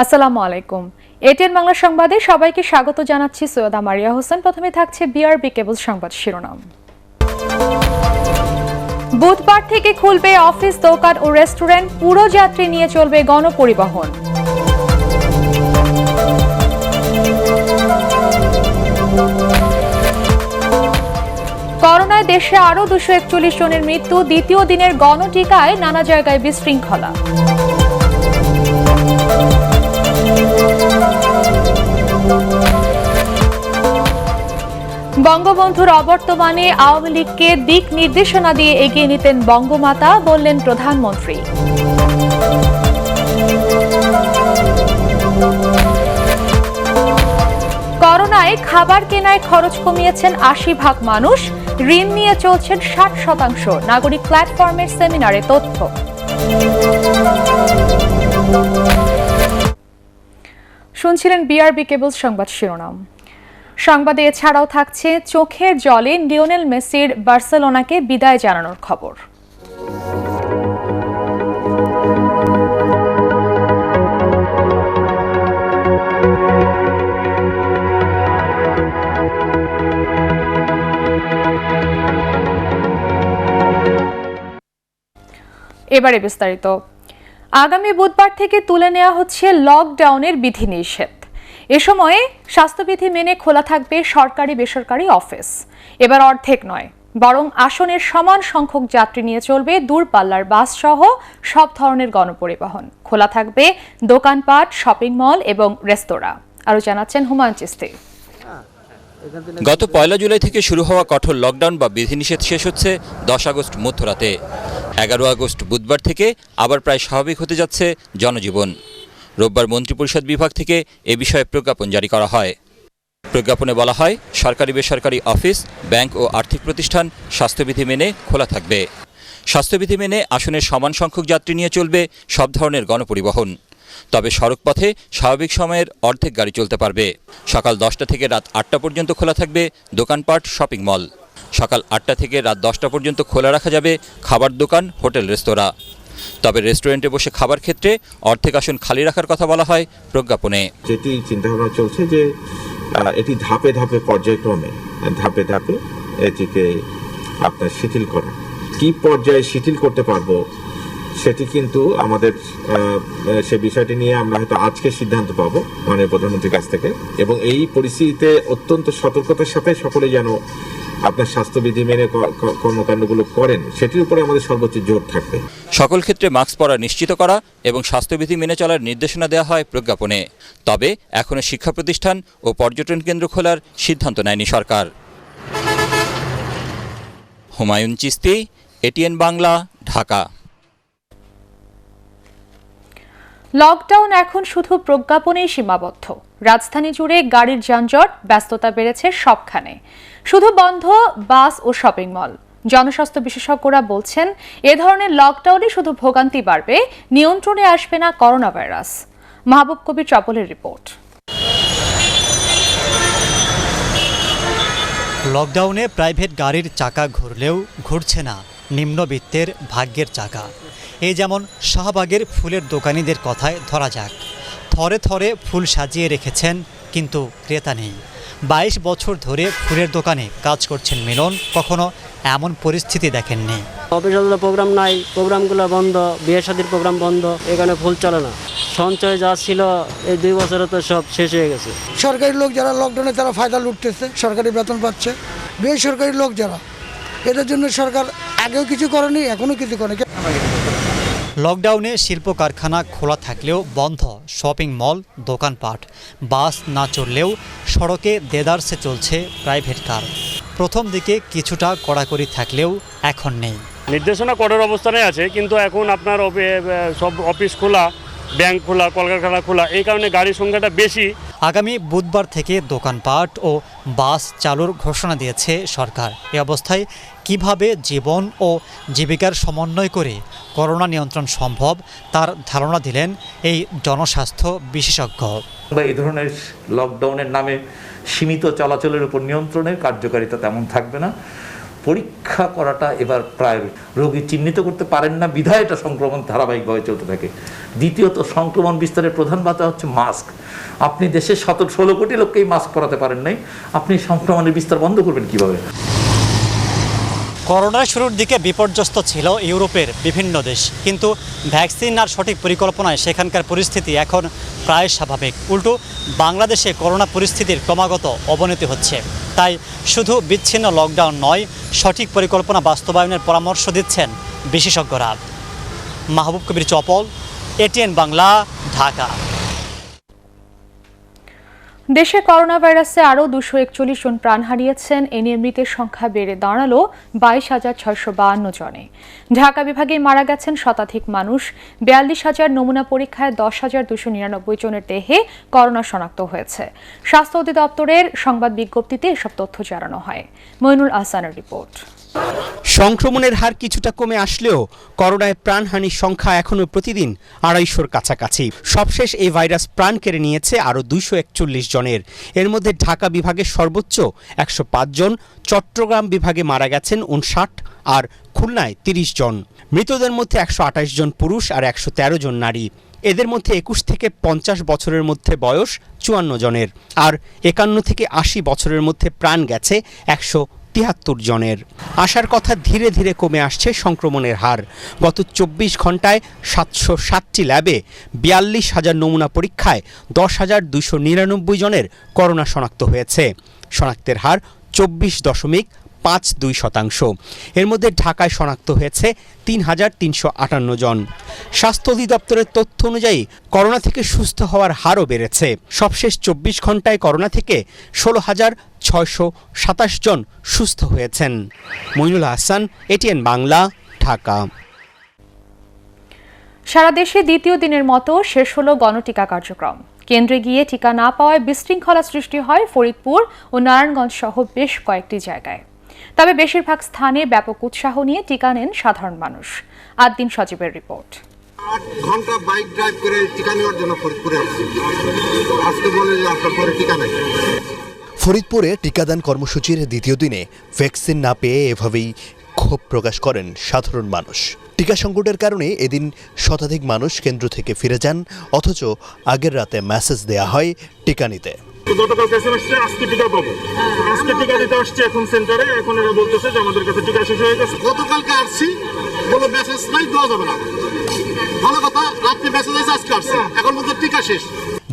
আসসালামু আলাইকুম। এটিএন বাংলা সংবাদে সবাইকে স্বাগত জানাচ্ছি। সৈয়দা মারিয়া হোসেন। প্রথমে থাকছে বিআরবি কেবল সংবাদ শিরোনাম। বুধবার থেকে খুলবে অফিস, দোকান ও রেস্টুরেন্ট, পুরো যাত্রী নিয়ে চলবে গণপরিবহন। করোনায় দেশে আরও 241 জনের মৃত্যু, দ্বিতীয় দিনের গণটিকায় নানা জায়গায় বিশৃঙ্খলা। বঙ্গবন্ধুর অবর্তমানে আওয়ামী লীগকে দিক নির্দেশনা দিয়ে এগিয়ে নিতেন বঙ্গমাতা, বললেন প্রধানমন্ত্রী। করোনায় খাবার কেনায় খরচ কমিয়েছেন 80% মানুষ, ঋণ নিয়ে চলছেন 60%। নাগরিক প্ল্যাটফর্মের সেমিনারে তথ্য। শুনছিলেন বিআরবি কেবল সংবাদ শিরোনাম। সংবাদে এছাড়াও থাকছে চোখের জলে লিওনেল মেসির বার্সেলোনাকে বিদায় জানানোর খবর। এবারে বিস্তারিত। আগামী বুধবার থেকে তুলে নেওয়া হচ্ছে লকডাউনের বিধিনিষেধ। এ সময়ে স্বাস্থ্যবিধি মেনে খোলা থাকবে সরকারি বেসরকারি অফিস। এবার অর্ধেক নয়, বরং আসনের সমান সংখ্যক যাত্রী নিয়ে চলবে দূরপাল্লার বাস সহ সব ধরনের গণপরিবহন। খোলা থাকবে দোকানপাট, শপিং মল এবং রেস্তোরাঁ। আরও জানাচ্ছেন হুমায়ুন চিস্তি। গত 1 জুলাই থেকে শুরু হওয়া কঠোর লকডাউন বা বিধিনিষেধ শেষ হচ্ছে 10 আগস্ট মধ্যরাতে। 11 আগস্ট বুধবার থেকে আবার প্রায় স্বাভাবিক হতে যাচ্ছে জনজীবন। রোববার মন্ত্রিপরিষদ বিভাগ থেকে এ বিষয়ে প্রজ্ঞাপন জারি করা হয়। প্রজ্ঞাপনে বলা হয়, সরকারি বেসরকারি অফিস, ব্যাংক ও আর্থিক প্রতিষ্ঠান স্বাস্থ্যবিধি মেনে খোলা থাকবে। স্বাস্থ্যবিধি মেনে আসনের সমান সংখ্যক যাত্রী নিয়ে চলবে সব ধরনের গণপরিবহন। তবে সড়কপথে স্বাভাবিক সময়ের অর্ধেক গাড়ি চলতে পারবে। সকাল 10টা থেকে রাত 8টা পর্যন্ত খোলা থাকবে দোকানপাট, শপিং মল। সকাল 8টা থেকে রাত 10টা পর্যন্ত খোলা রাখা যাবে খাবার দোকান, হোটেল, রেস্তোরাঁ। তবে রেস্টুরেন্টে বসে খাবার ক্ষেত্রে অর্ধেক আসন খালি রাখার কথা বলা হয় প্রজ্ঞাপনে। যেটি চিন্তাভাবনা চলছে যে এটি ধাপে ধাপে, পর্যায়ক্রমে ধাপে ধাপে এটিকে আপনার শিথিল করা। কি পর্যায়ে শিথিল করতে পারবো সেটি কিন্তু আমাদের সে বিষয়টি নিয়ে আমরা হয়তো আজকে সিদ্ধান্ত পাবো মাননীয় প্রধানমন্ত্রীর কাছ থেকে। এবং এই পরিস্থিতিতে অত্যন্ত সতর্কতার সাথে সকলে যেন আপনার স্বাস্থ্যবিধি মেনে কর্মকাণ্ডগুলো করেন, সেটির উপরে আমাদের সর্বোচ্চ জোর থাকবে। সকল ক্ষেত্রে মাস্ক পরা নিশ্চিত করা এবং স্বাস্থ্যবিধি মেনে চলার নির্দেশনা দেওয়া হয় প্রজ্ঞাপনে। তবে এখনও শিক্ষা প্রতিষ্ঠান ও পর্যটন কেন্দ্র খোলার সিদ্ধান্ত নেয়নি সরকার। হুমায়ুন চিস্তি, এটিএন বাংলা, ঢাকা। লকডাউন এখন শুধু প্রজ্ঞাপনেই সীমাবদ্ধ। রাজধানী জুড়ে গাড়ির যানজট, ব্যস্ততা বেড়েছে সবখানে। শুধু বন্ধ বাস ও শপিং মল। জনস্বাস্থ্য বিশেষজ্ঞরা বলছেন, এ ধরনের লকডাউনে শুধু ভোগান্তি বাড়বে, নিয়ন্ত্রণে আসবে না করোনা ভাইরাস। মাহবুব কবির ট্রাপলের রিপোর্ট। লকডাউনে প্রাইভেট গাড়ির চাকা ঘুরলেও ঘুরছে না নিম্নবিত্তের ভাগ্যের চাকা। এই যেমন শাহবাগের ফুলের দোকানিদের কথায় ধরা যাক। থরে থরে ফুল সাজিয়ে রেখেছেন, কিন্তু ক্রেতা নেই। 22 বছর ধরে ফুলের দোকানে কাজ করছেন মিলন, কখনো এমন পরিস্থিতি দেখেননি। অফিস প্রোগ্রাম নাই, প্রোগ্রামগুলো বন্ধ, বিয়ে শাদীর প্রোগ্রাম বন্ধ, এখানে ফুল চলে না। সঞ্চয় যা ছিল এই 2 বছরে তো সব শেষ হয়ে গেছে। সরকারি লোক যারা লকডাউনে তারা ফায়দা লুটতেছে, সরকারি বেতন পাচ্ছে। বেসরকারি লোক যারা, এদের জন্য সরকার আগেও কিছু করেনি, এখনো কিছু করেনি। লকডাউনে শিল্প কারখানা খোলা থাকলেও বন্ধ শপিং মল, দোকানপাট। বাস না চললেও সড়কে দেদারসে চলছে প্রাইভেট কার। প্রথম দিকে কিছুটা কড়াকড়ি থাকলেও এখন নেই। নির্দেশনা কঠোর অবস্থানে আছে, কিন্তু এখন আপনার সব অফিস খোলা, ব্যাংক খোলা, কলকারখানা খোলা, এই কারণে গাড়ির সংখ্যাটা বেশি। আগামী বুধবার থেকে দোকানপাট ও বাস চালুর ঘোষণা দিয়েছে সরকার। এ অবস্থায় কিভাবে জীবন ও জীবিকার সমন্বয় করে করোনা নিয়ন্ত্রণ সম্ভব তার ধারণা দিলেন এই জনস্বাস্থ্য বিশেষজ্ঞ। এই ধরনের লকডাউনের নামে সীমিত চলাচলের উপর নিয়ন্ত্রণের কার্যকারিতা তেমন থাকবে না। পরীক্ষা করাটা এবার প্রায় রোগী চিহ্নিত করতে পারেন না বিধায় এটা সংক্রমণ ধারাবাহিকভাবে চলতে থাকে। দ্বিতীয়ত সংক্রমণ বিস্তারের প্রধান বাধা হচ্ছে মাস্ক। আপনি দেশে 16 কোটি লোককেই মাস্ক পরাতে পারেন নাই, আপনি সংক্রমণের বিস্তার বন্ধ করবেন কিভাবে? করোনার শুরুর দিকে বিপর্যস্ত ছিল ইউরোপের বিভিন্ন দেশ, কিন্তু ভ্যাকসিন আর সঠিক পরিকল্পনায় সেখানকার পরিস্থিতি এখন প্রায় স্বাভাবিক। উল্টো বাংলাদেশে করোনা পরিস্থিতির ক্রমাগত অবনতি হচ্ছে। তাই শুধু বিচ্ছিন্ন লকডাউন নয়, সঠিক পরিকল্পনা বাস্তবায়নের পরামর্শ দিচ্ছেন বিশেষজ্ঞরা। মাহবুব কবির চপল, এটিএন বাংলা, ঢাকা। দেশে করোনা ভাইরাসে আরও 241 জন প্রাণ হারিয়েছেন। এ নিয়ে মৃতের সংখ্যা বেড়ে দাঁড়ালো 22,652 জনে। ঢাকা বিভাগে মারা গেছেন শতাধিক মানুষ। 42,000 নমুনা পরীক্ষায় 10,299 জনের দেহে করোনা শনাক্ত হয়েছে। স্বাস্থ্য অধিদপ্তরের সংবাদ বিজ্ঞপ্তিতে এসব তথ্য জানানো হয়। মইনুল আহসানের রিপোর্ট। সংক্রমণের হার কিছুটা কমে আসলেও করোনায় প্রাণহানির সংখ্যা এখনো প্রতিদিন 250-র কাছাকাছি। সবশেষ এই ভাইরাস প্রাণ কেড়ে নিয়েছে আরও 241 জনের। এর মধ্যে ঢাকা বিভাগের সর্বোচ্চ 105 জন, চট্টগ্রাম বিভাগে মারা গেছেন 59 আর খুলনায় 30 জন। মৃতদের মধ্যে 128 জন পুরুষ আর 113 জন নারী। এদের মধ্যে 21 থেকে 50 বছরের মধ্যে বয়স 54 জনের, আর 51 থেকে 80 বছরের মধ্যে প্রাণ গেছে 173 জনের। আশার কথা ধীরে ধীরে কমে আসছে সংক্রমণের হার। গত 24 ঘন্টায় 707টি ল্যাবে 42,000 নমুনা পরীক্ষায় 10,299 জনের করোনা শনাক্ত হয়েছে। শনাক্তের হার 24.52%। এর মধ্যে ঢাকায় শনাক্ত হয়েছে 3,358 জন। স্বাস্থ্য অধিদপ্তরের তথ্য অনুযায়ী করোনা থেকে সুস্থ হওয়ার হারও বেড়েছে। সবশেষ 24 ঘন্টায় করোনা থেকে 16,627 জন সুস্থ হয়েছেন। মইনুল আহসান, এটিএন বাংলা, ঢাকা। সারা দেশে দ্বিতীয় দিনের মতো শেষ হলো গণটিকা কার্যক্রম। কেন্দ্রে গিয়ে টিকা না পাওয়ায় বিশৃঙ্খলা সৃষ্টি হয় ফরিদপুর ও নারায়ণগঞ্জ সহ বেশ কয়েকটি জায়গায়। তবে বেশিরভাগ স্থানে ব্যাপক উৎসাহ নিয়ে টিকা নেন সাধারণ মানুষ। আদ্দিন সজীবের রিপোর্ট। 8 ঘন্টা বাইক ড্রাইভ করে টিকা নেওয়ার জন্য ফরিদপুরে আসছি। আজকে বলে যে আপনার পরে টিকা নেই। ফরিদপুরে টিকাদান কর্মসূচির দ্বিতীয় দিনে ভ্যাকসিন না পেয়ে এভাবেই ক্ষোভ প্রকাশ করেন সাধারণ মানুষ। টিকা সংকটের কারণে এদিন শতাধিক মানুষ কেন্দ্র থেকে ফিরে যান, অথচ আগের রাতে মেসেজ দেয়া হয় টিকা নিতে। গতকাল কাছে আসছে, আজকে টিকা পাবো, আজকে টিকা দিতে আসছে এখন সেন্টারে, এখন এরা বলতেছে যে আমাদের কাছে টিকা শেষ হয়ে গেছে। গতকালকে আসছি, বলে মেসেজ নাই, দেওয়া যাবে না। ভালো কথা, রাত্রে মেসেজ আছে, আজকে আসছে, এখন বলতে টিকা শেষ।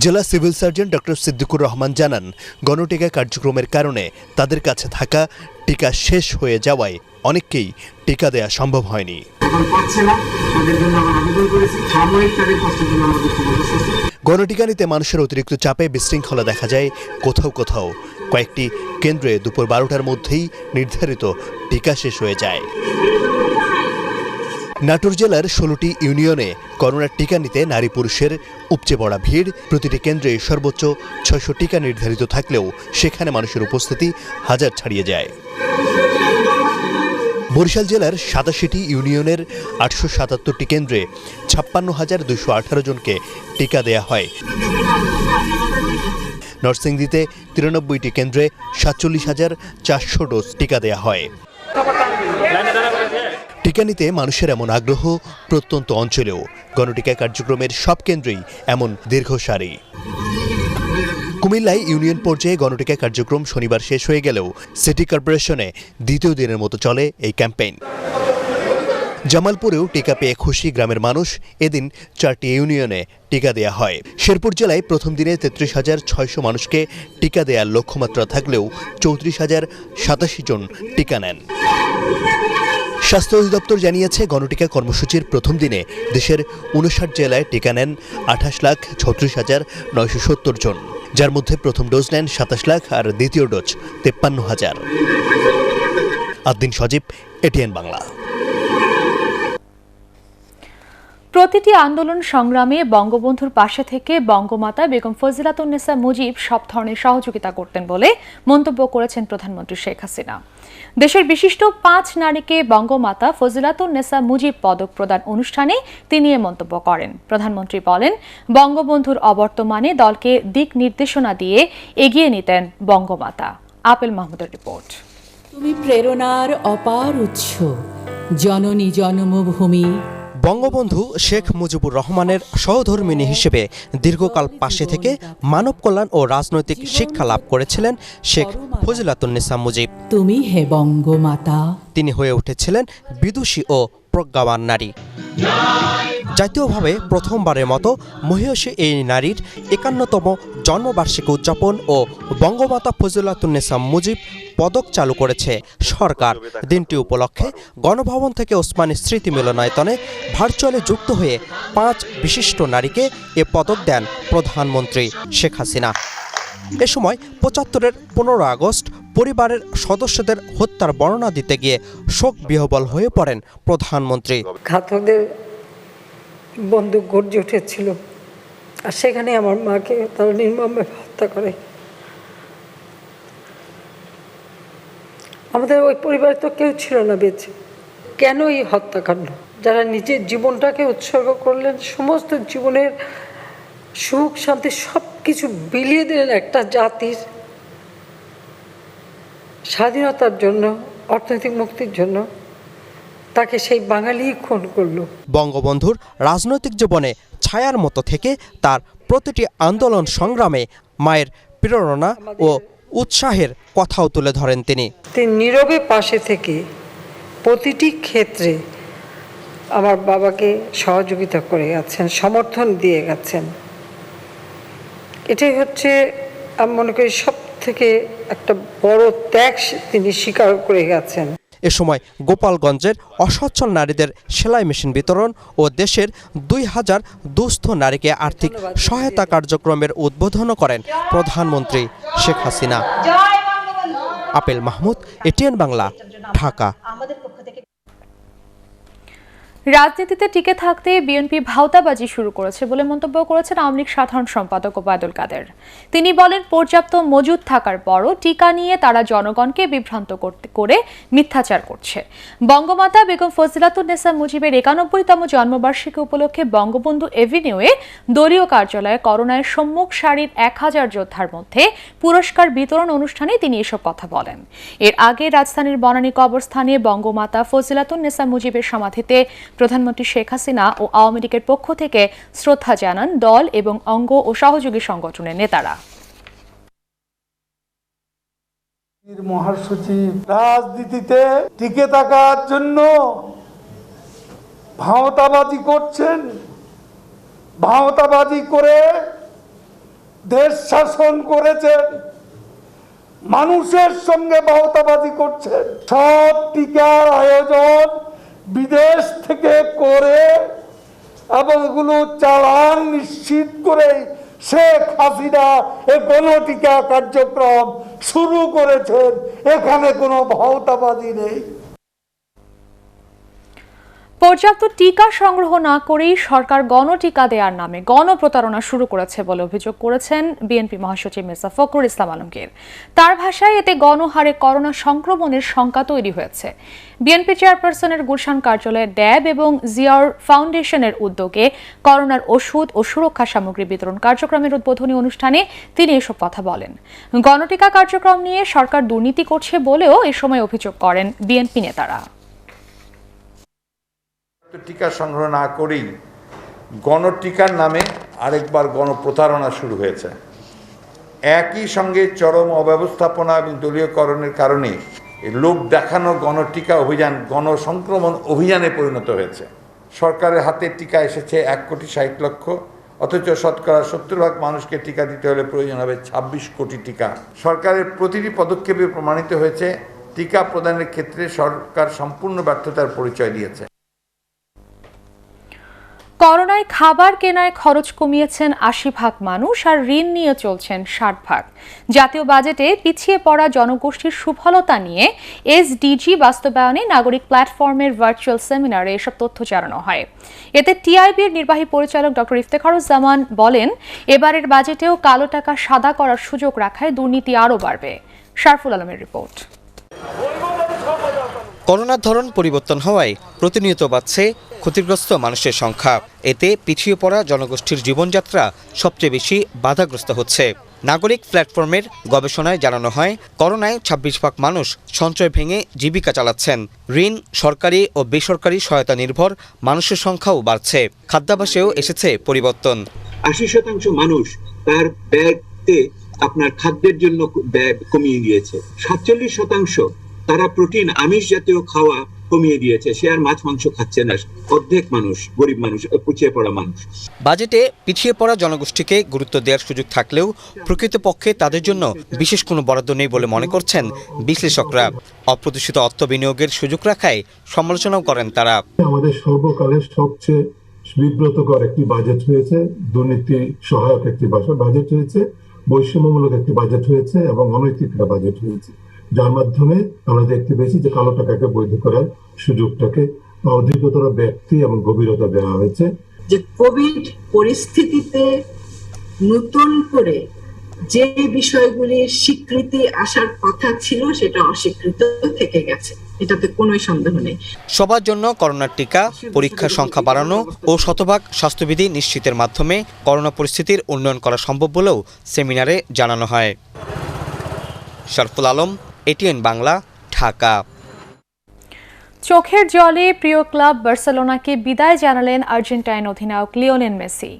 জেলা civil surgeon doctor Siddiqur Rahman জানান, গণটিকা কার্যক্রমের কারণে তাদের কাছে থাকা টিকা শেষ হয়ে যাওয়ায় অনেককেই টিকা দেয়া সম্ভব হয়নি। গণটিকা নিতে মানুষের অতিরিক্ত চাপে বিশৃঙ্খলা দেখা যায় কোথাও কোথাও। কয়েকটি কেন্দ্রে দুপুর 12টার মধ্যেই নির্ধারিত টিকা শেষ হয়ে যায়। নাটোর জেলার 16টি ইউনিয়নে করোনার টিকা নিতে নারী পুরুষের উপচে পড়া ভিড়। প্রতিটি কেন্দ্রে সর্বোচ্চ 600 টিকা নির্ধারিত থাকলেও সেখানে মানুষের উপস্থিতি হাজার ছাড়িয়ে যায়। বরিশাল জেলার 87টি ইউনিয়নের 877টি কেন্দ্রে 56,218 জনকে টিকা দেয়া হয়। নরসিংদীতে 93টি কেন্দ্রে 47,400 ডোজ টিকা দেয়া হয়। টিকা নিতে মানুষের এমন আগ্রহ প্রত্যন্ত অঞ্চলেও। গণটিকা কার্যক্রমের সব কেন্দ্রেই এমন দীর্ঘ সারি। কুমিল্লায় ইউনিয়ন পর্যায়ে গণটিকা কার্যক্রম শনিবার শেষ হয়ে গেলেও সিটি কর্পোরেশনে দ্বিতীয় দিনের মতো চলে এই ক্যাম্পেইন। জামালপুরেও টিকা পেয়ে খুশি গ্রামের মানুষ। এদিন 4টি ইউনিয়নে টিকা দেয়া হয়। শেরপুর জেলায় প্রথম দিনে 33,600 মানুষকে টিকা দেওয়ার লক্ষ্যমাত্রা থাকলেও 34,087 জন টিকা নেন। স্বাস্থ্য অধিদপ্তর জানিয়েছে, গণটিকা কর্মসূচির প্রথম দিনে দেশের 59 জেলায় টিকা নেন 28,36,970 জন, যার মধ্যে প্রথম ডোজ নেন 27 লাখ আর দ্বিতীয় ডোজ 53,000। আদ্দিন সজীব, এটিএন বাংলা। প্রতিটি আন্দোলন সংগ্রামে বঙ্গবন্ধুর পাশে থেকে বঙ্গমাতা বেগম ফজিলাতুন্নেসা মুজিব সব ধরনের সহযোগিতা করতেন বলে মন্তব্য করেছেন প্রধানমন্ত্রী শেখ হাসিনা। দেশের বিশিষ্ট 5 নারীকে বঙ্গমাতা ফজিলাতুন্নেসা মুজিব পদক প্রদান অনুষ্ঠানে তিনি এ মন্তব্য করেন। প্রধানমন্ত্রী বলেন, বঙ্গবন্ধুর অবর্তমানে দলকে দিক নির্দেশনা দিয়ে এগিয়ে নিতেন বঙ্গমাতা। আপেল মাহমুদের রিপোর্ট। তুমি প্রেরণার অপার উৎস, জননী জন্মভূমি। বঙ্গবন্ধু শেখ মুজিবুর রহমানের সহধর্মিণী হিসেবে দীর্ঘকাল পাশে থেকে মানব কল্যাণ ও রাজনৈতিক শিক্ষা লাভ করেছিলেন শেখ ফজিলাতুন্নেসা মুজিব। তুমি হে বঙ্গমাতা। তিনি হয়ে উঠেছিলেন বিদুষী ও প্রজ্ঞাবান নারী। জাতীয়ভাবে প্রথমবারের মতো মহিয়সী এই নারীর ৫১তম জন্মবার্ষিকী উদযাপন ও বঙ্গমাতা ফজিলাতুন্নেসা মুজিব পদক চালু করেছে সরকার। দিনটি উপলক্ষে গণভবন থেকে ওসমানী স্মৃতি মিলনায়তনে ভার্চুয়ালি যুক্ত হয়ে ৫ বিশিষ্ট নারীকে এ পদক দেন প্রধানমন্ত্রী শেখ হাসিনা। এ সময় ৭৫-এর ১৫ আগস্ট পরিবারের সদস্যদের হত্যার বর্ণনা দিতে গিয়ে শোক বিহ্বল হয়ে পড়েন প্রধানমন্ত্রী। ঘাতকদের বন্দুক গর্জে উঠেছিল, আর সেখানে আমার মাকে তারা নির্মমভাবে হত্যা করে। আমাদের ওই পরিবারে তো কেউ ছিল না বেঁচে। কেন এই হত্যাকাণ্ড? যারা নিজের জীবনটাকে উৎসর্গ করলেন, সমস্ত জীবনের সুখ শান্তি সব কিছু বিলিয়ে দিলেন একটা জাতির স্বাধীনতার জন্য, অর্থনৈতিক মুক্তির জন্য, তাকে সেই বাঙালি খুন করলো। বঙ্গবন্ধুর রাজনৈতিক জীবনে ছায়ার মতো থেকে তার প্রতিটি আন্দোলন সংগ্রামে মায়ের প্রেরণা ও উৎসাহের কথাও তুলে ধরেন তিনি। তিনি নীরবে পাশে থেকে প্রতিটি ক্ষেত্রে আমার বাবাকে সহযোগিতা করে গেছেন, সমর্থন দিয়ে গেছেন। এটাই হচ্ছে আমি মনে করি সব থেকে একটা বড় ত্যাগ তিনি স্বীকার করে গেছেন। এ সময় গোপালগঞ্জের অসচ্ছল নারীদের সেলাই মেশিন বিতরণ ও দেশের ২,০০০ দুস্থ নারীকে আর্থিক সহায়তা কার্যক্রমের উদ্বোধনও করেন প্রধানমন্ত্রী শেখ হাসিনা। আপেল মাহমুদ, এটিএন বাংলা, ঢাকা। রাজনীতিতে টিকে থাকতে বিএনপি ভাওতাবাজি শুরু করেছে বলে মন্তব্য করেছেন আওয়ামী লীগ সাধারণ সম্পাদক ওবায়দুল কাদের। তিনি বলেন, পর্যাপ্ত মজুদ থাকার পরও টিকা নিয়ে তারা জনগণকে বিভ্রান্ত করে মিথ্যাচার করছে। বঙ্গমাতা বেগম ফজিলাতুন্নেসা মুজিবের ৯১তম জন্মবার্ষিকী উপলক্ষে বঙ্গবন্ধু এভিনিউয়ে দলীয় কার্যালয়ে করোনায় সম্মুখ সারির ১,০০০ যোদ্ধার মধ্যে পুরস্কার বিতরণ অনুষ্ঠানে তিনি এসব কথা বলেন। এর আগে রাজধানীর বনানী কবরস্থানে বঙ্গমাতা ফজিলাতুন্নেসা মুজিবের সমাধিতে প্রধানমন্ত্রী শেখ হাসিনা ও আওয়ামী লীগের পক্ষ থেকে শ্রদ্ধা জানান দল এবং অঙ্গ ও সহযোগী সংগঠনের নেতারা। মহাসচিব রাজনীতিতে টিকে থাকার জন্য ভাওতাবাজি করছেন, ভাওতাবাজি করে দেশ শাসন করেছেন, মানুষের সঙ্গে ভাওতাবাজি করছেন। সব টিকার আয়োজন বিদেশ থেকে করে এবং এগুলো চালান নিশ্চিত করে শেখ হাসিনা এই গণটিকা কার্যক্রম শুরু করেছেন। এখানে কোনো ভাওতাবাজি নেই। পর্যাপ্ত টিকা সংগ্রহ না করেই সরকার গণটিকা দেওয়ার নামে গণপ্রতারণা শুরু করেছে বলে অভিযোগ করেছেন বিএনপি মহাসচিব মির্জা ফখরুল ইসলাম আলমগীর। তার ভাষায়, এতে গণহারে করোনা সংক্রমণের শঙ্কা তৈরি হয়েছে। বিএনপি চেয়ারপারসনের গুলশান কার্যালয়ে ড্যাব এবং জিয়ার ফাউন্ডেশনের উদ্যোগে করোনার ওষুধ ও সুরক্ষা সামগ্রী বিতরণ কার্যক্রমের উদ্বোধনী অনুষ্ঠানে তিনি এসব কথা বলেন। গণটিকা কার্যক্রম নিয়ে সরকার দুর্নীতি করছে বলেও এ সময় অভিযোগ করেন বিএনপি নেতারা। টিকা সংগ্রহ না করেই গণটিকার নামে আরেকবার গণপ্রতারণা শুরু হয়েছে। একই সঙ্গে চরম অব্যবস্থাপনা এবং দলীয়করণের কারণে লোক দেখানো গণটিকা অভিযান গণসংক্রমণ অভিযানে পরিণত হয়েছে। সরকারের হাতে টিকা এসেছে ১,৬০,০০,০০০, অথচ শতকরা ৭০% মানুষকে টিকা দিতে হলে প্রয়োজন হবে ২৬ কোটি টিকা। সরকারের প্রতিটি পদক্ষেপে প্রমাণিত হয়েছে টিকা প্রদানের ক্ষেত্রে সরকার সম্পূর্ণ ব্যর্থতার পরিচয় দিয়েছে। করোনায় খাবার কেনায় খরচ কমিয়েছেন ৮০% মানুষ, আর ঋণ নিয়ে চলছেন ৬০%। জাতীয় বাজেটে পিছিয়ে পড়া জনগোষ্ঠীর সুফলতা নিয়ে এসডিজি বাস্তবায়নে নাগরিক প্ল্যাটফর্মের ভার্চুয়াল সেমিনারে এসব তথ্য জানানো হয়। এতে টিআইবির নির্বাহী পরিচালক ডক্টর ইফতেখারুজ্জামান বলেন, এবারের বাজেটেও কালো টাকা সাদা করার সুযোগ রাখায় দুর্নীতি আরও বাড়বে। শারফুল আলমের রিপোর্ট। করোনার ধরন পরিবর্তন হওয়ায় প্রতিনিয়ত বাড়ছে ক্ষতিগ্রস্ত মানুষের সংখ্যা। এতে পিছিয়ে পড়া জনগোষ্ঠীর জীবনযাত্রা সবচেয়ে বেশি বাধাগ্রস্ত হচ্ছে। নাগরিক প্ল্যাটফর্মের গবেষণায় জানানো হয় করোনায় ২৬ ভাগ মানুষ সঞ্চয় ভেঙে জীবিকা চালাচ্ছেন। ঋণ, সরকারি ও বেসরকারি সহায়তা নির্ভর মানুষের সংখ্যাও বাড়ছে। খাদ্যাভ্যাসেও এসেছে পরিবর্তন। ৮০% মানুষ তার ব্যাগতে আপনার খাদ্যের জন্য ব্যাগ কমিয়ে দিয়েছে। ৪৭% তারা প্রোটিন আমিষ জাতীয় খাওয়া কমিয়ে দিয়েছে, সে আর মাছ মাংস খাচ্ছে না। অর্ধেক মানুষ, গরিব মানুষ, পিছিয়ে পড়া মানুষ। বাজেটে পিছিয়ে পড়া জনগোষ্ঠীকে গুরুত্ব দেওয়ার সুযোগ থাকলেও প্রকৃতপক্ষে তাদের জন্য বিশেষ কোনো বরাদ্দ নেই বলে মনে করছেন বিশ্লেষকরা। অপ্রত্যাশিত অর্থ বিনিয়োগের সুযোগ রাখায় সমালোচনাও করেন তারা। আমাদের সর্বকালের সবচেয়ে বিব্রতকর একটি বাজেট হয়েছে, দুর্নীতি সহায়ক একটি বাজেট হয়েছে, বৈষম্যমূলক একটি বাজেট হয়েছে এবং অনৈতিক একটা বাজেট হয়েছে, যার মাধ্যমে আমরা দেখতে পেয়েছি যে কালো টাকাকে বৈধ করার সুযোগটাকে অধিকতর ব্যক্তি এবং গভীরতা দেওয়া হয়েছে। যে কোভিড পরিস্থিতিতে নতুন করে যে বিষয়গুলির স্বীকৃতি আসার কথা ছিল সেটা অস্বীকৃত থেকে গেছে, এটাতে কোনো সন্দেহ নেই। সবার জন্য করোনার টিকা, পরীক্ষার সংখ্যা বাড়ানো ও শতভাগ স্বাস্থ্যবিধি নিশ্চিতের মাধ্যমে করোনা পরিস্থিতির উন্নয়ন করা সম্ভব বলেও সেমিনারে জানানো হয়। শরফুল আলম, এটিএন বাংলা, ঢাকা। চোখের জলে প্রিয় ক্লাব বার্সেলোনাকে বিদায় জানালেন আর্জেন্টাইন অধিনায়ক লিওনেল মেসি।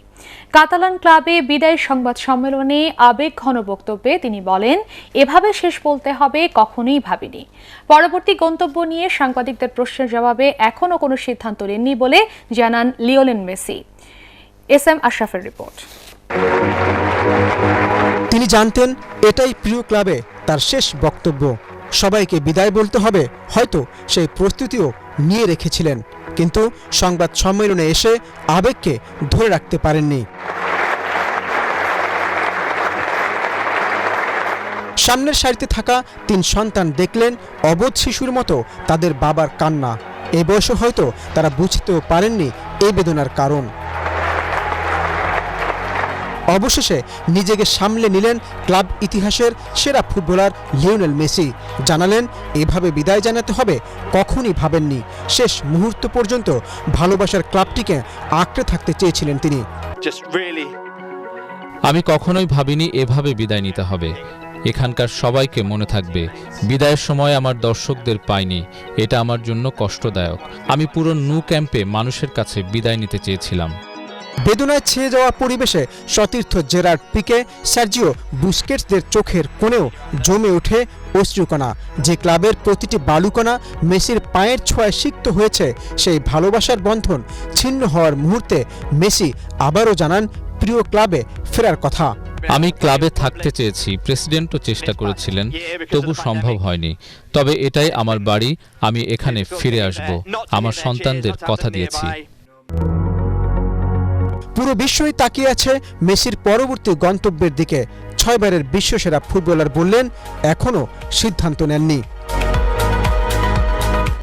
কাতালান ক্লাবে বিদায় সংবাদ সম্মেলনে আবেগঘন বক্তব্যে তিনি বলেন, এভাবে শেষ বলতে হবে কখনোই ভাবিনি। পরবর্তী গন্তব্য নিয়ে সাংবাদিকদের প্রশ্নের জবাবে এখনও কোনো সিদ্ধান্ত নেননি বলে জানান লিওনেল মেসি। এস.এম. আশরাফের রিপোর্ট। তিনি জানতেন এটাই প্রিয় ক্লাবে তার শেষ বক্তব্য। সবাইকে বিদায় বলতে হবে, হয়তো সেই প্রস্তুতিও নিয়ে রেখেছিলেন, কিন্তু সংবাদ সম্মেলনে এসে আবেগকে ধরে রাখতে পারেননি। সামনের সারিতে থাকা ৩ সন্তান দেখলেন অবোধ শিশুর মতো তাদের বাবার কান্না। এই বয়সে হয়তো তারা বুঝতেও পারেননি এই বেদনার কারণ। অবশেষে নিজেকে সামলে নিলেন ক্লাব ইতিহাসের সেরা ফুটবলার লিওনেল মেসি। জানালেন, এভাবে বিদায় জানাতে হবে কখনই ভাবেননি। শেষ মুহূর্ত পর্যন্ত ভালোবাসার ক্লাবটিকে আঁকড়ে থাকতে চেয়েছিলেন তিনি। আমি কখনোই ভাবিনি এভাবে বিদায় নিতে হবে। এখানকার সবাইকে মনে থাকবে। বিদায়ের সময় আমার দর্শকদের পাইনি, এটা আমার জন্য কষ্টদায়ক। আমি পুরো নু ক্যাম্পে মানুষের কাছে বিদায় নিতে চেয়েছিলাম। বেদনায় ছেয়ে যাওয়া পরিবেশে সতীর্থ জেরার্ড পিকে, সার্জিও বুস্কেটসদের চোখের কোণেও জমে ওঠে অশ্রুকণা। যে ক্লাবের প্রতিটি বালুকণা মেসির পায়ের ছোঁয়ায় সিক্ত হয়েছে, সেই ভালোবাসার বন্ধন ছিন্ন হওয়ার মুহূর্তে মেসি আবারও জানান প্রিয় ক্লাবে ফেরার কথা। আমি ক্লাবে থাকতে চেয়েছি, প্রেসিডেন্টও চেষ্টা করেছিলেন, তবু সম্ভব হয়নি। তবে এটাই আমার বাড়ি, আমি এখানে ফিরে আসব। আমার সন্তানদের কথা দিয়েছি। পুরো বিশ্বই তাকিয়ে আছে মেসির পরবর্তী গন্তব্যের দিকে। 6 বারের বিশ্বসেরা ফুটবলার বললেন, এখনও সিদ্ধান্ত নেননি।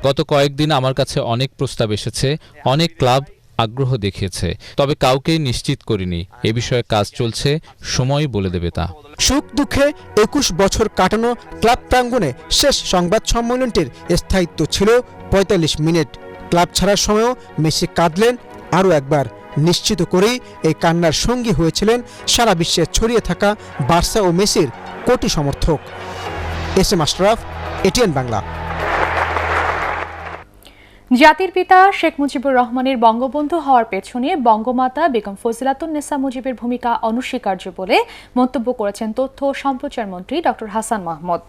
গত কয়েকদিন আমার কাছে অনেক প্রস্তাব এসেছে, অনেক ক্লাব আগ্রহ দেখিয়েছে, তবে কাউকেই নিশ্চিত করিনি। এ বিষয়ে কাজ চলছে, সময়ই বলে দেবে তা। সুখ দুঃখে 21 বছর কাটানো ক্লাব প্রাঙ্গণে শেষ সংবাদ সম্মেলনটির স্থায়িত্ব ছিল 45 মিনিট। ক্লাব ছাড়ার সময়ও মেসি কাঁদলেন আরও একবার। নিশ্চিত করেই এই কান্নার সঙ্গী হয়েছিলেন সারা বিশ্বে ছড়িয়ে থাকা বার্সা ও মেসির কোটি সমর্থক। এস.এম. আশরাফ, এটিএন বাংলা। জাতির পিতা শেখ মুজিবুর রহমানের বঙ্গবন্ধু হওয়ার পেছনে বঙ্গমাতা বেগম ফজিলাতুন্নেসা মুজিবের ভূমিকা অনস্বীকার্য বলে মন্তব্য করেছেন তথ্য ও সম্প্রচার মন্ত্রী ডক্টর হাসান মাহমুদ।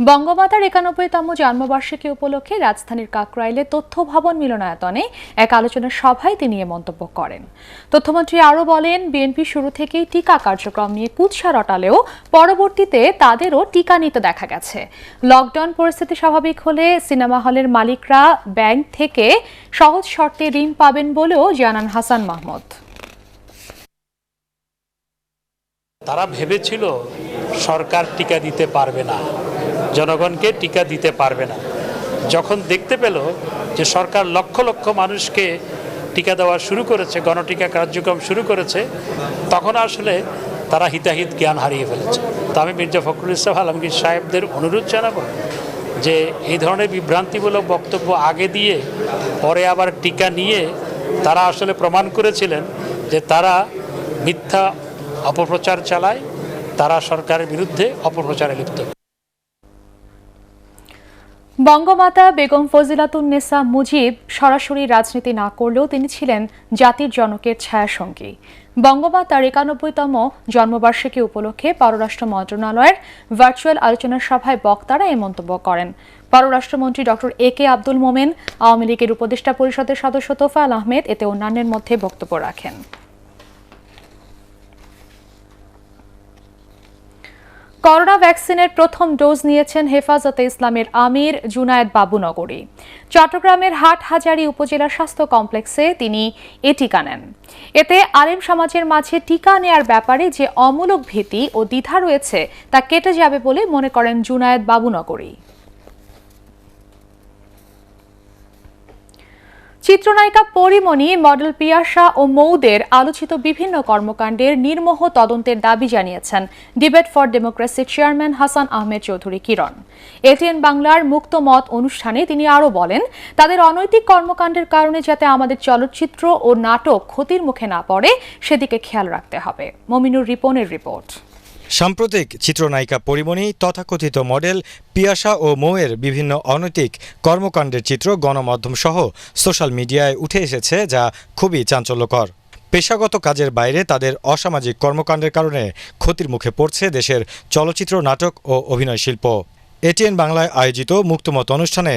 বঙ্গমাতার ৯১তম জন্মবার্ষিকী উপলক্ষে রাজধানীর কাকরাইলে তথ্য ভবন মিলনায়তনে এক আলোচনা সভায় তিনি এ মন্তব্য করেন। তথ্যমন্ত্রী আরও বলেন, বিএনপি শুরু থেকেই টিকা কার্যক্রম নিয়ে কুৎসা রটালেও পরবর্তীতে তাদেরও টিকা নিতে দেখা গেছে। লকডাউন পরিস্থিতি স্বাভাবিক হলে সিনেমা হলের মালিকরা ব্যাংক থেকে সহজ শর্তে ঋণ পাবেন বলেও জানান হাসান মাহমুদ। তারা ভেবেছিল সরকার টিকা দিতে পারবে না, জনগণকে টিকা দিতে পারবে না। যখন দেখতে পেল যে সরকার লক্ষ লক্ষ মানুষকে টিকা দেওয়া শুরু করেছে, গণটিকা কার্যক্রম শুরু করেছে, তখন আসলে তারা হিতাহিত জ্ঞান হারিয়ে ফেলেছে। তো আমি মির্জা ফখরুল ইসলাম আলমগীর সাহেবদের অনুরোধ জানাবো যে এই ধরনের বিভ্রান্তিমূলক বক্তব্য আগে দিয়ে পরে আবার টিকা নিয়ে তারা আসলে প্রমাণ করেছিলেন যে তারা মিথ্যা অপপ্রচার চালায় তারা সরকারের বিরুদ্ধে অপপ্রচারে লিপ্ত। বঙ্গমাতা বেগম ফজিলাতুন্নেসা মুজিব সরাসরি রাজনীতি না করলেও তিনি ছিলেন জাতির জনকের ছায়াসঙ্গী। বঙ্গমাতার ৯১তম জন্মবার্ষিকী উপলক্ষে পররাষ্ট্র মন্ত্রণালয়ের ভার্চুয়াল আলোচনা সভায় বক্তারা এ মন্তব্য করেন। পররাষ্ট্রমন্ত্রী ডক্টর এ.কে আব্দুল মোমেন, আওয়ামী লীগের উপদেষ্টা পরিষদের সদস্য তোফায়েল আহমেদ এতে অন্যান্যের মধ্যে বক্তব্য রাখেন। করোনা ভ্যাকসিনের প্রথম ডোজ নিয়েছেন হেফাজতে ইসলামের আমির জুনায়েদ বাবুনগরী। চট্টগ্রামের হাটহাজারী উপজেলা স্বাস্থ্য কমপ্লেক্সে তিনি এ টিকা নেন। এতে আলেম সমাজের মাঝে টিকা নেয়ার ব্যাপারে যে অমূলক ভীতি ও দ্বিধা রয়েছে তা কেটে যাবে বলে মনে করেন জুনায়েদ বাবুনগরী। চিত্রনায়িকা পরিমণি, মডেল পিয়াসা ও মৌদের আলোচিত বিভিন্ন কর্মকাণ্ডের নির্মোহ তদন্তের দাবি জানিয়েছেন ডিবেট ফর ডেমোক্রেসির চেয়ারম্যান হাসান আহমেদ চৌধুরী কিরণ। এটিএন বাংলার মুক্ত মত অনুষ্ঠানে তিনি আরও বলেন, তাদের অনৈতিক কর্মকাণ্ডের কারণে যাতে আমাদের চলচ্চিত্র ও নাটক ক্ষতির মুখে না পড়ে সেদিকে খেয়াল রাখতে হবে। মমিনুর রিপনের রিপোর্ট। সাম্প্রতিক চিত্রনায়িকা পরিমণি, তথাকথিত মডেল পিয়াসা ও মৌয়ের বিভিন্ন অনৈতিক কর্মকাণ্ডের চিত্র গণমাধ্যম সহ সোশ্যাল মিডিয়ায় উঠে এসেছে, যা খুবই চাঞ্চল্যকর। পেশাগত কাজের বাইরে তাদের অসামাজিক কর্মকাণ্ডের কারণে ক্ষতির মুখে পড়ছে দেশের চলচ্চিত্র, নাটক ও অভিনয় শিল্প। এটিএন বাংলায় আয়োজিত মুক্তমত অনুষ্ঠানে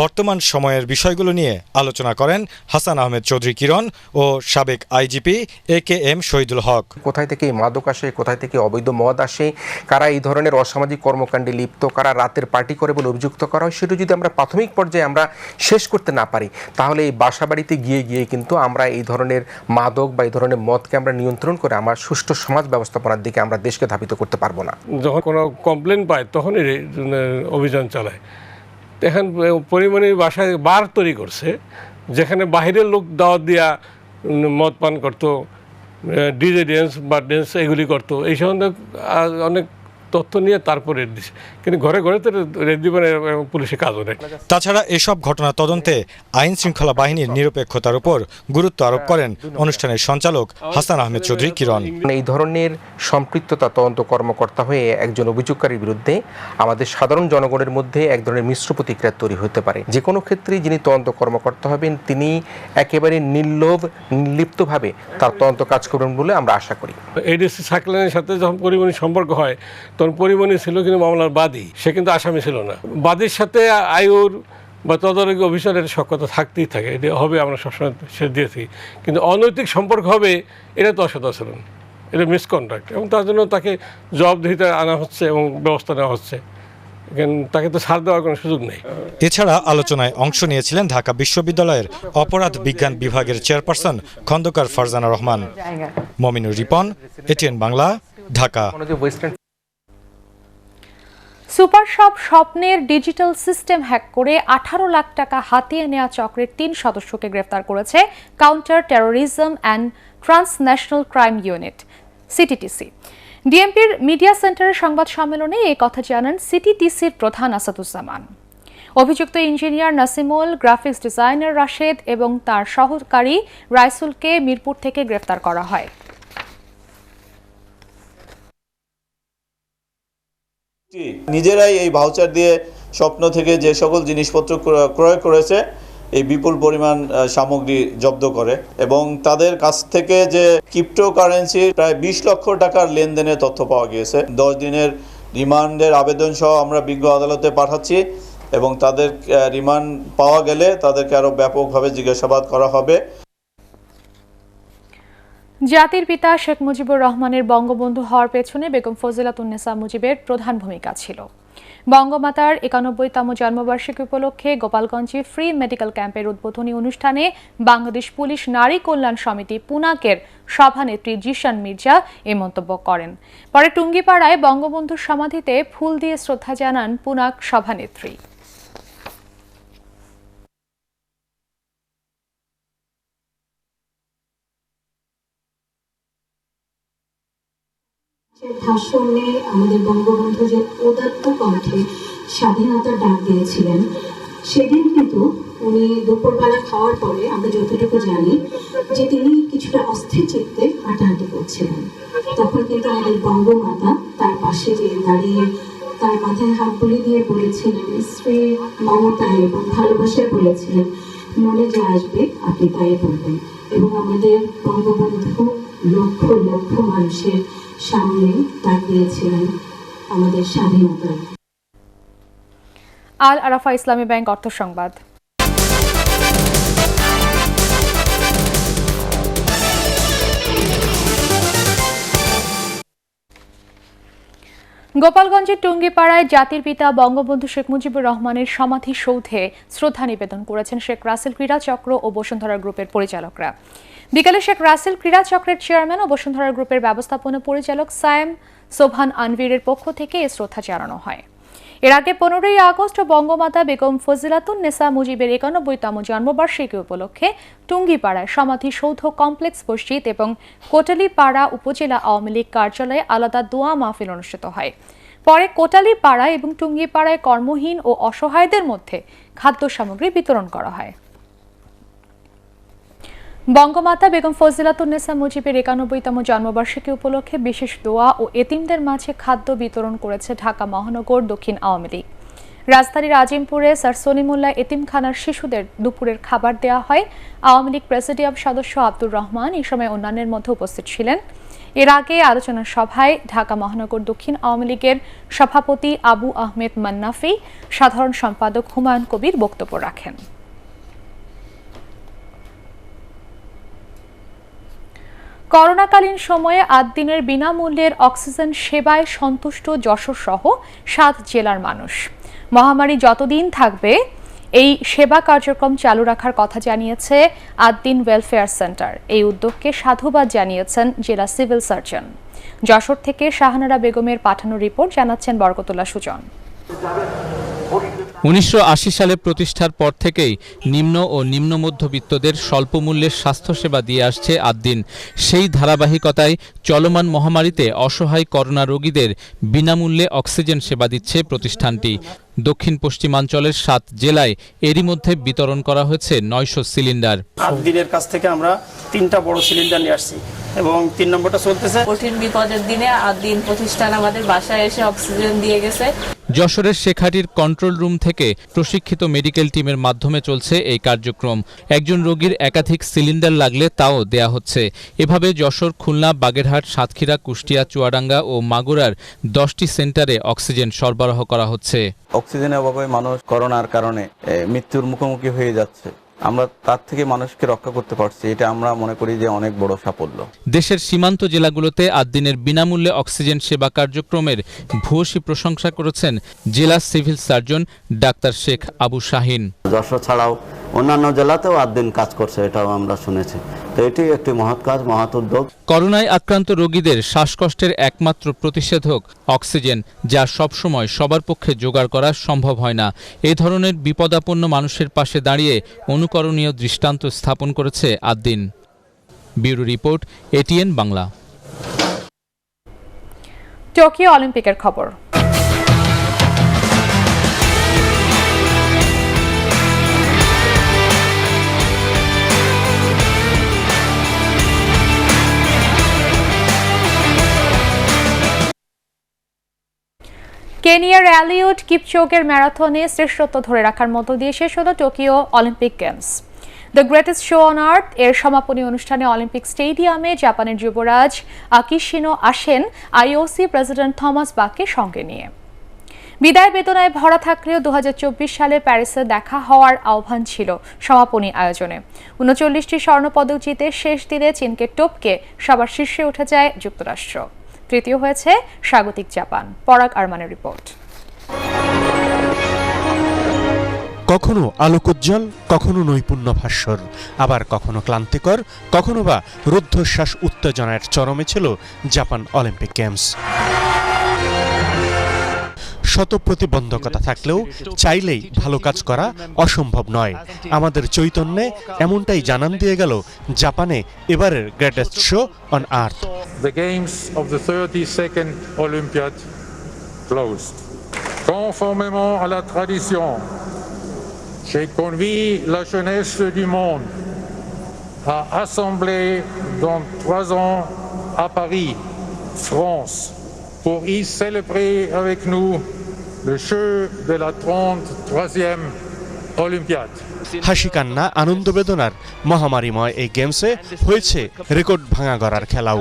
বর্তমান সময়ের বিষয়গুলো নিয়ে আলোচনা করেন হাসান আহমেদ চৌধুরী কিরণ ও সাবেক আইজিপি AKM শহীদুল হক। কোথায় থেকে মাদক আসে, কোথায় থেকে অবৈধ মদ আসে, কারা এই ধরনের অসামাজিক কর্মকাণ্ডে লিপ্ত, কারা রাতের পার্টি করে বলে অভিযুক্ত করা হয়, সেটা যদি আমরা প্রাথমিক পর্যায়ে আমরা শেষ করতে না পারি, তাহলে এই বাসা বাড়িতে গিয়ে কিন্তু আমরা এই ধরনের মাদক বা এই ধরনের মদকে আমরা নিয়ন্ত্রণ করে আমার সুষ্ঠু সমাজ ব্যবস্থাপনার দিকে আমরা দেশকে ধাবিত করতে পারবো না। যখন কোনো কমপ্লেন পায় তখনই অভিযান চালায়। এখন পরিমণির বাসায় বার তৈরি করছে, যেখানে বাহিরের লোক দাওয়াত দিয়া মদ পান করতো, ডিজে ড্যান্স বা ড্যান্স এগুলি করতো। এই সম্বন্ধে অনেক তথ্য নিয়ে তারপরে দিচ্ছে, কিন্তু ঘরে ঘরে তো রেড দিবেন পুলিশের কাজও নেই। তাছাড়া এসব ঘটনা তদন্তে আইন শৃঙ্খলা বাহিনীর নিরপেক্ষতার উপর গুরুত্ব আরোপ করেন অনুষ্ঠানের সঞ্চালক হাসান আহমেদ চৌধুরী কিরণ। এই ধরনের সম্পৃক্ততা তদন্ত কর্মকর্তা হয়ে একজন অভিযোগকারীর বিরুদ্ধে আমাদের সাধারণ জনগণের মধ্যে এক ধরনের মিশ্র প্রতিক্রিয়া তৈরি হতে পারে। যে কোনো ক্ষেত্রেই যিনি তদন্ত কর্মকর্তা হবেন তিনি একেবারে নির্লোভ, নির্লিপ্তভাবে তার তদন্ত কাজ করবেন বলে আমরা আশা করি। এডিসি সাকলানের সাথে যখন পরিমণির সম্পর্ক হয় তখন পরিমণি ছিল কিন্তু মামলার বাদী, সে কিন্তু আসামি ছিল না। বাদীর সাথে আয়ুর বা তদারকি অফিসারের সক্ষতা থাকতেই থাকে, এটা হবে আমরা সবসময় সে দিয়েছি। কিন্তু অনৈতিক সম্পর্ক হবে এটা তো অসদাচরণ, এটা মিসকন্ডাক্ট, এবং তার জন্য তাকে জবাবদিহিতে আনা হচ্ছে এবং ব্যবস্থা নেওয়া হচ্ছে। তাকে তো ছাড় দেওয়ার কোনো সুযোগ নেই। এছাড়া আলোচনায় অংশ নিয়েছিলেন ঢাকা বিশ্ববিদ্যালয়ের অপরাধ বিজ্ঞান বিভাগের chairperson Khandaker Farzana Rahman. Mominur Ripon, ATN Bangla, Dhaka. Super shop স্বপ্নের ডিজিটাল সিস্টেম হ্যাক করে 18 লাখ টাকা হাতিয়ে নেওয়া চক্রের 3 সদস্যকে গ্রেফতার করেছে counter terrorism and transnational crime unit CTTC. ডিএমপির মিডিয়া সেন্টারের সংবাদ সম্মেলনে এই কথা জানান সিটিটিসির প্রধান আসাদুজ্জামান। অভিযুক্ত engineer Nasimul, graphics designer Rashed এবং তার সহকারী রাইসুলকে মিরপুর থেকে গ্রেফতার করা হয়। নিজেরাই এই ভাউচার দিয়ে স্বপ্ন থেকে যে সকল জিনিসপত্র ক্রয় করেছে এই বিপুল পরিমাণ সামগ্রী জব্দ করে এবং তাদের কাছ থেকে যে ক্রিপ্টোকারেন্সির প্রায় 20 লক্ষ টাকার লেনদেনের তথ্য পাওয়া গিয়েছে। 10 দিনের রিমান্ডের আবেদন সহ আমরা বিজ্ঞ আদালতে পাঠাচ্ছি এবং তাদের রিমান্ড পাওয়া গেলে তাদেরকে আরও ব্যাপকভাবে জিজ্ঞাসাবাদ করা হবে। জাতির পিতা শেখ মুজিবুর রহমানের বঙ্গবন্ধু হওয়ার পেছনে বেগম ফজিলাতুন্নেসা মুজিবের প্রধান ভূমিকা ছিল। বঙ্গমাতার 91তম জন্মবার্ষিকী উপলক্ষে গোপালগঞ্জে ফ্রি মেডিকেল ক্যাম্পের উদ্বোধনী অনুষ্ঠানে বাংলাদেশ পুলিশ নারী কল্যাণ সমিতি পুনাকের সভানেত্রী জিশান মির্জা এ মন্তব্য করেন। পরে টুঙ্গিপাড়ায় বঙ্গবন্ধুর সমাধিতে ফুল দিয়ে শ্রদ্ধা জানান পুনাক সভানেত্রী। ভাষণে আমাদের বঙ্গবন্ধু যে উদাত্ত কণ্ঠে স্বাধীনতার ডাক দিয়েছিলেন, সেদিন কিন্তু উনি দুপুরবেলা খাওয়ার পরে আমরা যতটুকু জানি যে তিনি কিছুটা অস্থির চিত্তে হাঁটাহাঁটি করছিলেন। তখন কিন্তু আমাদের বঙ্গমাতা তার পাশে গিয়ে দাঁড়িয়ে তার মাথায় হাত বুলিয়ে দিয়ে বলেছিলেন, স্ত্রী মমতায় এবং ভালোবাসায় বলেছিলেন, মনে যা আসবে আপনি তাই বলবেন। এবং আমাদের বঙ্গবন্ধু লক্ষ লক্ষ মানুষের সামনে দাঁড়িয়েছিলেন আমাদের স্বাধীনতা। আল আরাফা ইসলামী ব্যাংক অর্থ সংবাদ। গোপালগঞ্জের টুঙ্গিপাড়ায় জাতির পিতা বঙ্গবন্ধু শেখ মুজিবুর রহমানের সমাধি সৌধে শ্রদ্ধা নিবেদন করেছেন শেখ রাসেল ক্রীড়া চক্র ও বসুন্ধরা গ্রুপের পরিচালকরা। বিকালে শেখ রাসেল ক্রীড়া চক্রের চেয়ারম্যান ও বসুন্ধরা গ্রুপের ব্যবস্থাপনা পরিচালক সায়েম সোবহান আনভীরের পক্ষ থেকে এ শ্রদ্ধা জানানো হয়। এর আগে 15ই আগস্ট বঙ্গমাতা বেগম ফজিলাতুন নেসা মুজিবের 91তম জন্মবার্ষিকী উপলক্ষে টুঙ্গিপাড়ায় সমাধি সৌধ কমপ্লেক্স মসজিদ এবং কোটালীপাড়া উপজেলা আওয়ামী লীগ কার্যালয়ে আলাদা দোয়া মাহফিল অনুষ্ঠিত হয়। পরে কোটালীপাড়া এবং টুঙ্গিপাড়ায় কর্মহীন ও অসহায়দের মধ্যে খাদ্য সামগ্রী বিতরণ করা হয়। বঙ্গমাতা বেগম ফজিলাতুন্নেসা মুজিবের 91তম জন্মবার্ষিকী উপলক্ষে বিশেষ দোয়া ও এতিমদের মাঝে খাদ্য বিতরণ করেছে ঢাকা মহানগর দক্ষিণ আওয়ামী লীগ। রাজধানীর আজিমপুরে স্যার সলিমুল্লাহ এতিমখানার শিশুদের দুপুরের খাবার দেওয়া হয়। আওয়ামী লীগ প্রেসিডিয়াম সদস্য আব্দুর রহমান এই সময় অন্যান্যের মধ্যে উপস্থিত ছিলেন। এর আগে আলোচনা সভায় ঢাকা মহানগর দক্ষিণ আওয়ামী লীগের সভাপতি আবু আহমেদ মান্নাফি, সাধারণ সম্পাদক হুমায়ুন কবির বক্তব্য রাখেন। করোনাকালীন সময়ে 8 দিনের বিনামূল্যের অক্সিজেন সেবায় সন্তুষ্ট যশোর সহ 7 জেলার মানুষ। মহামারী যতদিন থাকবে এই সেবা কার্যক্রম চালু রাখার কথা জানিয়েছে 8 দিন ওয়েলফেয়ার সেন্টার। এই উদ্যোগকে সাধুবাদ জানিয়েছেন জেলা সিভিল সার্জন। যশোর থেকে শাহানারা বেগমের পাঠানো রিপোর্ট জানাচ্ছেন বরকতুল্লাহ সুজন। 1980 সালে প্রতিষ্ঠার পর থেকেই নিম্ন ও নিম্ন মধ্যবিত্তদের স্বল্পমূল্যের স্বাস্থ্যসেবা দিয়ে আসছে 8 দিন। সেই ধারাবাহিকতায় চলমান মহামারীতে অসহায় করোনা রোগীদের বিনামূল্যে অক্সিজেন সেবা দিচ্ছে প্রতিষ্ঠানটি। দক্ষিণ পশ্চিমাঞ্চলের 7 জেলায় এরই মধ্যে বিতরণ করা হয়েছে 900 সিলিন্ডার। 8 দিনের কাছ থেকে আমরা 3টা বড় সিলিন্ডার নিয়ে আসছি এবং 3 নম্বরটা চলতেছে। কঠিন বিপদের দিনে 8 দিন প্রতিষ্ঠান আমাদের বাসায় এসে অক্সিজেন দিয়ে গেছে। যশোরের শেখাটির কন্ট্রোল রুম থেকে প্রশিক্ষিত মেডিকেল টিমের মাধ্যমে চলছে এই কার্যক্রম। একজন রোগীর একাধিক সিলিন্ডার লাগলে তাও দেয়া হচ্ছে। এভাবে যশোর, খুলনা, বাগেরহাট, সাতক্ষীরা, কুষ্টিয়া, চুয়াডাঙ্গা ও মাগুরার 10টি সেন্টারে অক্সিজেন সরবরাহ করা হচ্ছে। অক্সিজেনের অভাবে মানুষ করোনার কারণে মৃত্যুর মুখোমুখি হয়ে যাচ্ছে। আমরা তার থেকে মানুষকে রক্ষা করতে পারছি, এটা আমরা মনে করি যে অনেক বড় সাফল্য। দেশের সীমান্ত জেলাগুলোতে 8 দিনের বিনামূল্যে অক্সিজেন সেবা কার্যক্রমের ভূয়সী প্রশংসা করেছেন জেলা সিভিল সার্জন ডাক্তার শেখ আবু শাহিন। যশোর ছাড়াও অন্যান্য জেলাতেও 8 দিন কাজ করছে, এটাও আমরা শুনেছি। তো এটি একটি মহৎ কাজ, মহৎ উদ্যোগ। করোনায় আক্রান্ত রোগীদের শ্বাসকষ্টের একমাত্র প্রতিষেধক অক্সিজেন, যা সবসময় সবার পক্ষে জোগাড় করা সম্ভব হয় না। এই ধরনের বিপদাপন্ন মানুষের পাশে দাঁড়িয়ে অনুকরণীয় দৃষ্টান্ত স্থাপন করেছে 8 দিন। Bureau report, ATN Bangla. Tokyo অলিম্পিকের খবর। কেনিয়ার এলিয়ট কিপচোগের ম্যারাথনে শ্রেষ্ঠত্ব ধরে রাখার মধ্য দিয়ে শেষ হলো Tokyo Olympic games. The greatest show on earth এর সমাপনী অনুষ্ঠানে অলিম্পিক স্টেডিয়ামে জাপানের যুবরাজ আকিশিনো আসেন আইওসি প্রেসিডেন্ট থমাস বাককে সঙ্গে নিয়ে। বিদায় বেদনায় ভরা থাকলেও 2024 সালে প্যারিসে দেখা হওয়ার আহ্বান ছিল সমাপনী আয়োজনে। 39টি স্বর্ণপদক জিতে শেষ দিনে চীনকে টপকে সবার শীর্ষে উঠে যায় যুক্তরাষ্ট্র। তৃতীয় হয়েছে স্বাগতিক জাপান। পরাগ আরমানের রিপোর্ট। কখনো আলোকোজ্জ্বল, কখনো নৈপুণ্য ভাস্বর, আবার কখনো ক্লান্তিকর, কখনো বা রুদ্ধশ্বাস উত্তেজনার চরমে ছিল জাপান অলিম্পিক গেমস। শত প্রতিবন্ধকতা থাকলেও চাইলেই ভালো কাজ করা অসম্ভব নয়। আমাদের চৈতন্যে এমনটাই জানান দিয়ে গেল জাপানে এবারের greatest show on earth. The games of the 32nd Olympiad closed. Conformément à la tradition, j'ai convié la jeunesse du monde à assembler dans 3 ans à Paris, France, pour y célébrer avec nous le jeu de la 33e Olympiade. হাসি কান্না আনন্দ বেদনার মহামারীময় এই গেমসে হয়েছে record ভাঙা গড়ার খেলাও।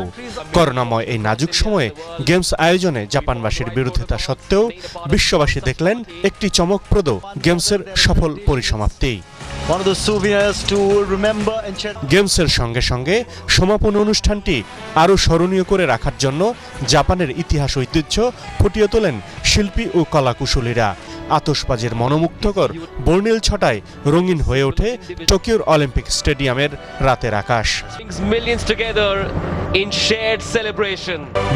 করোনাময় এই নাজুক সময়ে গেমস আয়োজনে জাপানবাসীর বিরোধিতা সত্ত্বেও বিশ্ববাসী দেখলেন একটি চমকপ্রদ গেমসের সফল পরিসমাপ্তি। গেমসের সঙ্গে সঙ্গে সমাপন অনুষ্ঠানটি আরও স্মরণীয় করে রাখার জন্য জাপানের ইতিহাস ঐতিহ্য ফুটিয়ে তোলেন শিল্পী ও কলাকুশলীরা। আতশবাজির মনোমুগ্ধকর বর্ণিল ছটায় রঙিন হয়ে ওঠে টোকিওর অলিম্পিক স্টেডিয়ামের রাতের আকাশ।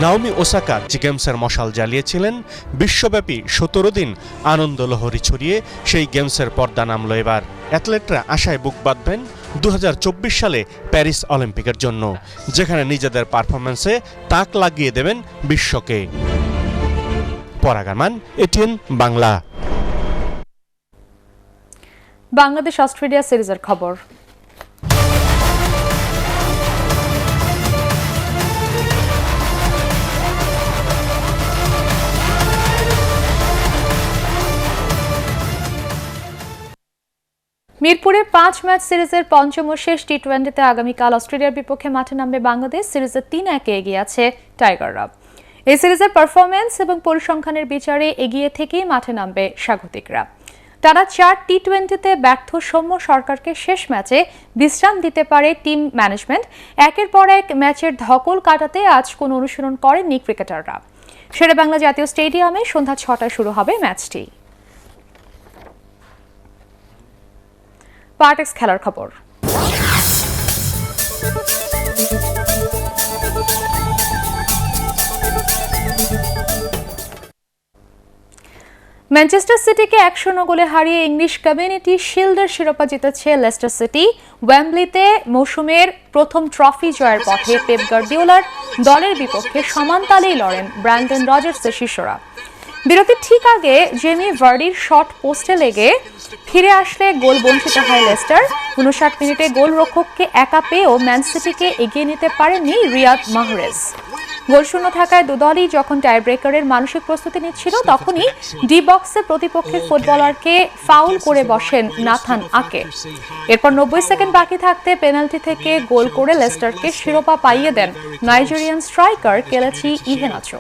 নাওমি ওসাকা যে গেমসের মশাল জ্বালিয়েছিলেন, বিশ্বব্যাপী 17 দিন আনন্দ লহরী ছড়িয়ে সেই গেমসের পর্দা নামল এবার। অ্যাথলেটরা আশায় বুক বাঁধবেন 2024 সালে প্যারিস অলিম্পিকের জন্য, যেখানে নিজেদের পারফরম্যান্সে তাক লাগিয়ে দেবেন বিশ্বকে। পরাগামান, এটিএন বাংলা। বাংলাদেশ অস্ট্রেলিয়া সিরিজের খবর। মিরপুরে 5 ম্যাচ সিরিজের পঞ্চম ও শেষ টি-20তে আগামীকাল অস্ট্রেলিয়ার বিপক্ষে মাঠে নামবে বাংলাদেশ। সিরিজে 3-1 এগিয়ে আছে টাইগাররা। এই সিরিজের পারফরম্যান্স এবং পরিসংখ্যানের বিচারে এগিয়ে থেকেই মাঠে নামবে স্বাগতিকরা। টানা 4 টি-20তে ব্যর্থ সৌম্য সরকারকে শেষ ম্যাচে বিশ্রাম দিতে পারে টিম ম্যানেজমেন্ট। একের পর এক ম্যাচের ধকল কাটাতে আজ কোনো অনুশীলন করেননি ক্রিকেটাররা। শেরেবাংলা জাতীয় স্টেডিয়ামে সন্ধ্যা 6টায় শুরু হবে ম্যাচটি। পার্টেক্স খেলার খবর। ম্যানচেস্টার সিটিকে 100 গোলে হারিয়ে ইংলিশ কমিউনিটি শিল্ডের শিরোপা জিতেছে লেস্টার সিটি। ওয়েম্বলিতে মৌসুমের প্রথম ট্রফি জয়ের পথে পেপ গার্দিওলার দলের বিপক্ষে সমান তালেই লড়েন ব্র্যান্ডন রজার্সের শিষ্যরা। বিরতির ঠিক আগে জেমি ভার্ডির শট পোস্টে লেগে ফিরে আসলে গোল বঞ্চিত হয় লেস্টার। 59 মিনিটে গোলরক্ষককে একা পেয়েও ম্যান সিটিকে এগিয়ে নিতে পারেননি রিয়াদ মাহরেজ। গোলশূন্য থাকায় দুদলই যখন টাই ব্রেকারের মানসিক প্রস্তুতি নিচ্ছিল, তখনই ডি বক্সে প্রতিপক্ষের ফুটবলারকে ফাউল করে বসেন নাথান আকে। এরপর 90 সেকেন্ড বাকি থাকতে পেনাল্টি থেকে গোল করে লেস্টারকে শিরোপা পাইয়ে দেন নাইজেরিয়ান স্ট্রাইকার কেলেচি ইহেনাচো।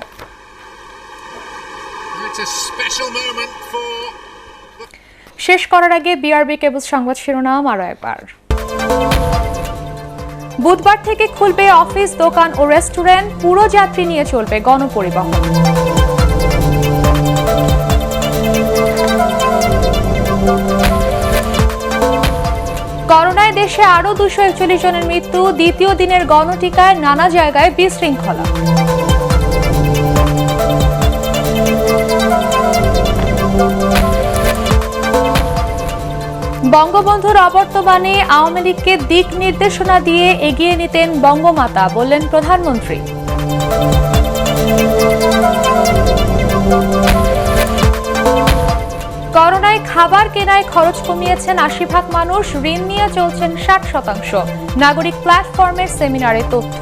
শেষ করার আগে বিআরবি কেবলস সংবাদ শিরোনাম আরও একবার। বুধবার থেকে খুলবে অফিস, দোকান ও রেস্টুরেন্ট। পুরো যাত্রী নিয়ে চলবে গণপরিবহন। করোনায় দেশে আরও 241 জনের মৃত্যু। দ্বিতীয় দিনের গণটিকায় নানা জায়গায় বিশৃঙ্খলা। বঙ্গবন্ধুর অবর্তমানে আওয়ামী লীগকে দিক নির্দেশনা দিয়ে এগিয়ে নিতেন বঙ্গমাতা, বললেন প্রধানমন্ত্রী। করোনায় খাবার কেনায় খরচ কমিয়েছেন 80% মানুষ। ঋণ নিয়ে চলছেন 60%। নাগরিক প্ল্যাটফর্মের সেমিনারে তথ্য।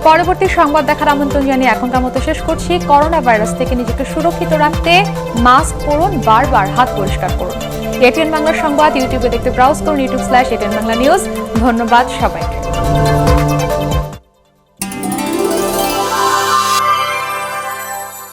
পরবর্তী সংবাদ দেখার আমন্ত্রণ জানিয়ে এখনকার মতো শেষ করছি। করোনা ভাইরাস থেকে নিজেকে সুরক্ষিত রাখতে মাস্ক পরুন, বারবার হাত পরিষ্কার করুন। এটিএন বাংলা সংবাদ ইউটিউবে দেখতে ব্রাউজ করুন youtube.com/ATN Bangla News। ধন্যবাদ সবাইকে।